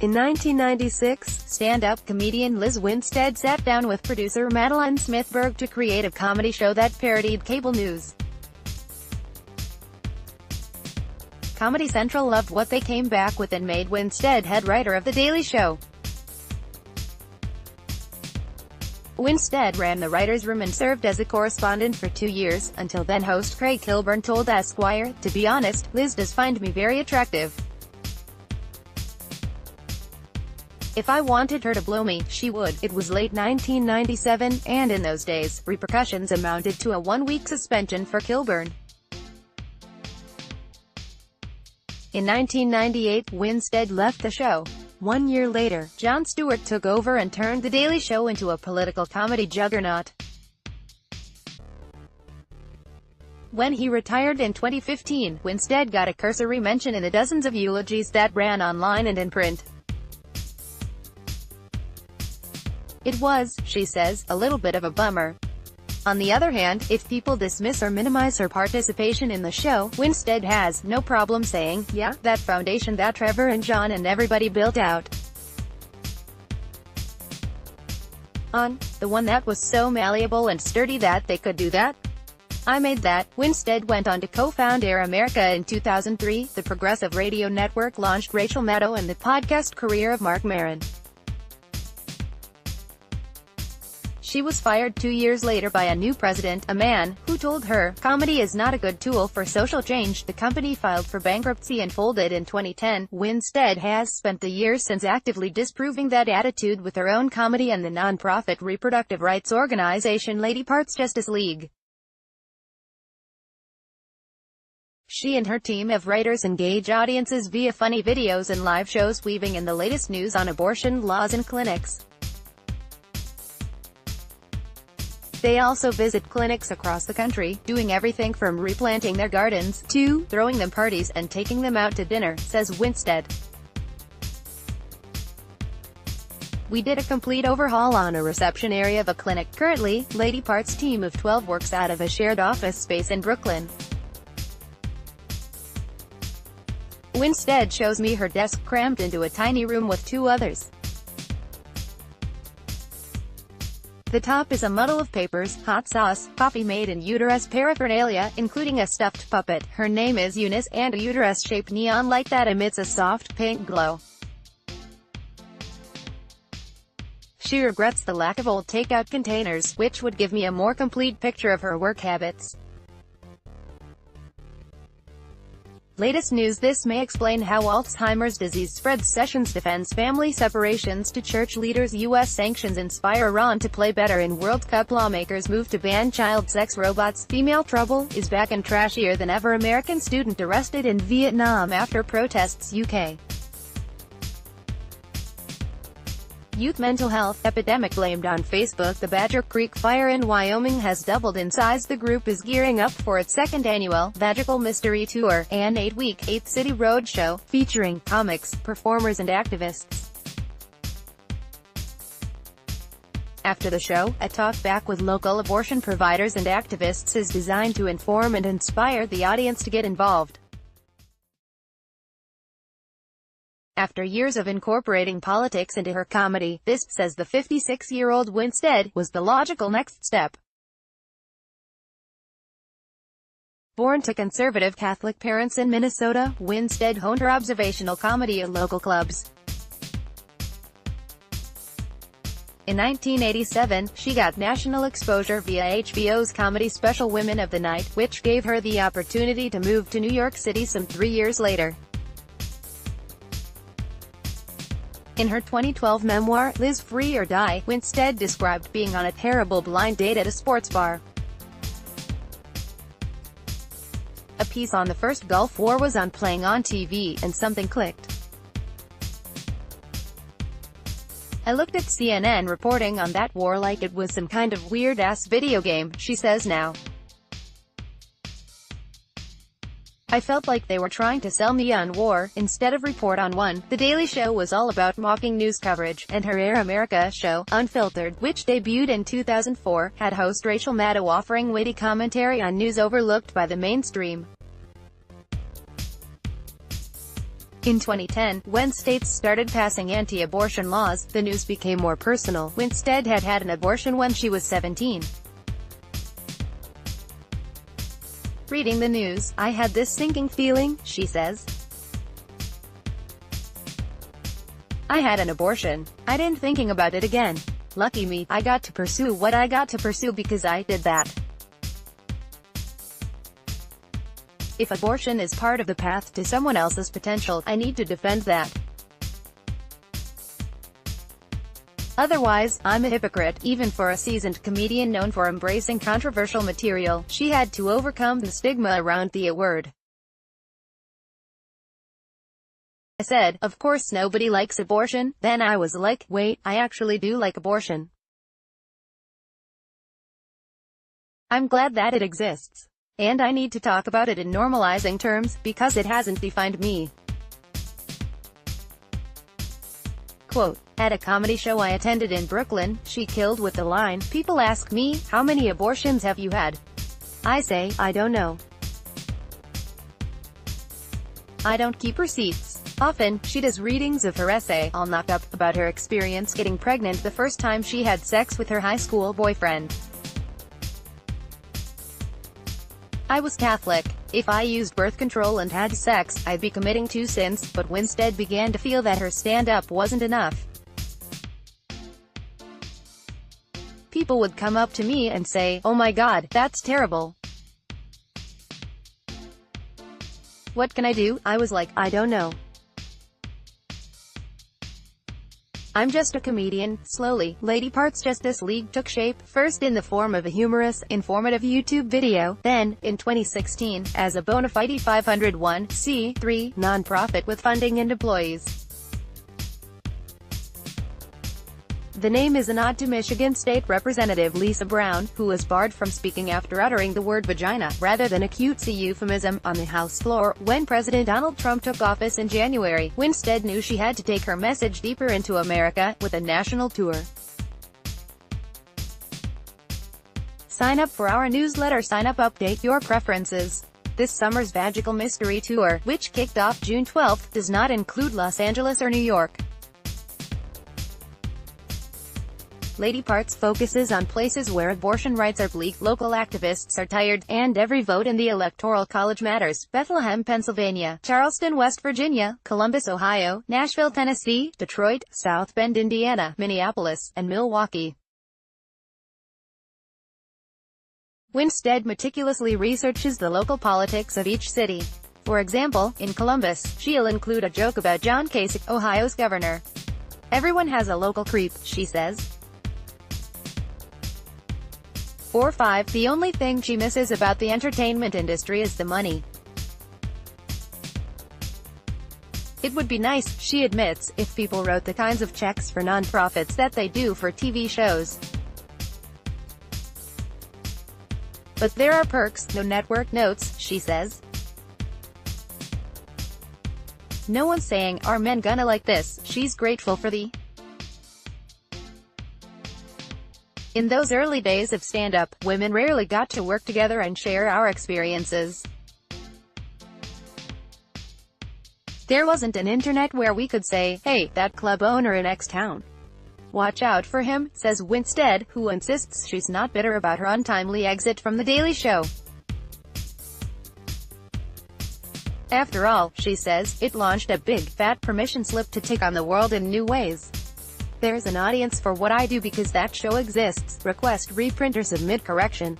In 1996, stand-up comedian Lizz Winstead sat down with producer Madeline Smithberg to create a comedy show that parodied cable news. Comedy Central loved what they came back with and made Winstead head writer of The Daily Show. Winstead ran the writer's room and served as a correspondent for 2 years, until then-host Craig Kilburn told Esquire, "To be honest, Liz does find me very attractive. If I wanted her to blow me, she would." It was late 1997, and in those days, repercussions amounted to a 1-week suspension for Kilburn. In 1998, Winstead left the show. 1 year later, Jon Stewart took over and turned The Daily Show into a political comedy juggernaut. When he retired in 2015, Winstead got a cursory mention in the dozens of eulogies that ran online and in print. "It was," she says, "a little bit of a bummer." On the other hand, if people dismiss or minimize her participation in the show, Winstead has no problem saying, "Yeah, that foundation that Trevor and John and everybody built out on, the one that was so malleable and sturdy that they could do that, I made that." Winstead went on to co-found Air America in 2003, the progressive radio network launched Rachel Maddow and the podcast career of Marc Maron. She was fired 2 years later by a new president, a man who told her, "Comedy is not a good tool for social change." The company filed for bankruptcy and folded in 2010. Winstead has spent the years since actively disproving that attitude with her own comedy and the non-profit reproductive rights organization Lady Parts Justice League. She and her team of writers engage audiences via funny videos and live shows weaving in the latest news on abortion laws and clinics. They also visit clinics across the country, doing everything from replanting their gardens, to throwing them parties, and taking them out to dinner, says Winstead. "We did a complete overhaul on a reception area of a clinic. Currently, Lady Part's team of 12 works out of a shared office space in Brooklyn. Winstead shows me her desk crammed into a tiny room with 2 others. The top is a muddle of papers, hot sauce, coffee made and uterus paraphernalia, including a stuffed puppet. Her name is Eunice, and a uterus-shaped neon light that emits a soft pink glow." She regrets the lack of old takeout containers, which would give me a more complete picture of her work habits. Latest news: this may explain how Alzheimer's disease spreads. Sessions defends family separations to church leaders. U.S. sanctions inspire Iran to play better in World Cup. Lawmakers move to ban child sex robots. Female trouble is back and trashier than ever. American student arrested in Vietnam after protests. UK youth mental health epidemic blamed on Facebook. The Badger Creek Fire in Wyoming has doubled in size. The group is gearing up for its 2nd annual Magical Mystery Tour, an 8-week, 8-city roadshow, featuring comics, performers and activists. After the show, a talkback with local abortion providers and activists is designed to inform and inspire the audience to get involved. After years of incorporating politics into her comedy, this, says the 56-year-old Winstead, was the logical next step. Born to conservative Catholic parents in Minnesota, Winstead honed her observational comedy at local clubs. In 1987, she got national exposure via HBO's comedy special Women of the Night, which gave her the opportunity to move to New York City some 3 years later. In her 2012 memoir, Liz Free or Die, Winstead described being on a terrible blind date at a sports bar. A piece on the first Gulf War was on playing on TV, and something clicked. I looked at CNN reporting on that war like it was some kind of weird-ass video game, she says now. I felt like they were trying to sell me on war, instead of report on one. The Daily Show was all about mocking news coverage, and her Air America show, Unfiltered, which debuted in 2004, had host Rachel Maddow offering witty commentary on news overlooked by the mainstream. In 2010, when states started passing anti-abortion laws, the news became more personal. Winstead had had an abortion when she was 17. Reading the news, I had this sinking feeling, she says. I had an abortion. I didn't thinking about it again. Lucky me, I got to pursue what I got to pursue because I did that. If abortion is part of the path to someone else's potential, I need to defend that. Otherwise, I'm a hypocrite. Even for a seasoned comedian known for embracing controversial material, she had to overcome the stigma around the word. I said, of course nobody likes abortion. Then I was like, wait, I actually do like abortion. I'm glad that it exists. And I need to talk about it in normalizing terms, because it hasn't defined me. Quote, at a comedy show I attended in Brooklyn, she killed with the line, people ask me, how many abortions have you had? I say, I don't know. I don't keep receipts. Often, she does readings of her essay, All Knocked Up, about her experience getting pregnant the first time she had sex with her high school boyfriend. I was Catholic. If I used birth control and had sex, I'd be committing 2 sins, but Winstead began to feel that her stand-up wasn't enough. People would come up to me and say, oh my God, that's terrible. What can I do? I was like, I don't know. I'm just a comedian. Slowly, Lady Parts Justice League took shape, first in the form of a humorous, informative YouTube video, then, in 2016, as a bona fide 501c3 nonprofit with funding and employees. The name is a nod to Michigan State Representative Lisa Brown, who was barred from speaking after uttering the word vagina, rather than a cutesy euphemism, on the House floor. When President Donald Trump took office in January, Winstead knew she had to take her message deeper into America, with a national tour. Sign up for our newsletter. Sign up, update your preferences. This summer's Magical Mystery Tour, which kicked off June 12, does not include Los Angeles or New York. Lady Parts focuses on places where abortion rights are bleak, local activists are tired, and every vote in the Electoral College matters. Bethlehem, Pennsylvania; Charleston, West Virginia; Columbus, Ohio; Nashville, Tennessee; Detroit; South Bend, Indiana; Minneapolis; and Milwaukee. Winstead meticulously researches the local politics of each city. For example, in Columbus, she'll include a joke about John Kasich, Ohio's governor. Everyone has a local creep, she says. Or 5. The only thing she misses about the entertainment industry is the money. It would be nice, she admits, if people wrote the kinds of checks for nonprofits that they do for TV shows. But there are perks, no network notes, she says. No one's saying, are men gonna like this? She's grateful for the In those early days of stand-up, women rarely got to work together and share our experiences. There wasn't an internet where we could say, hey, that club owner in X town. Watch out for him, says Winstead, who insists she's not bitter about her untimely exit from The Daily Show. After all, she says, it launched a big, fat permission slip to take on the world in new ways. There's an audience for what I do because that show exists. Request, reprint or submit correction.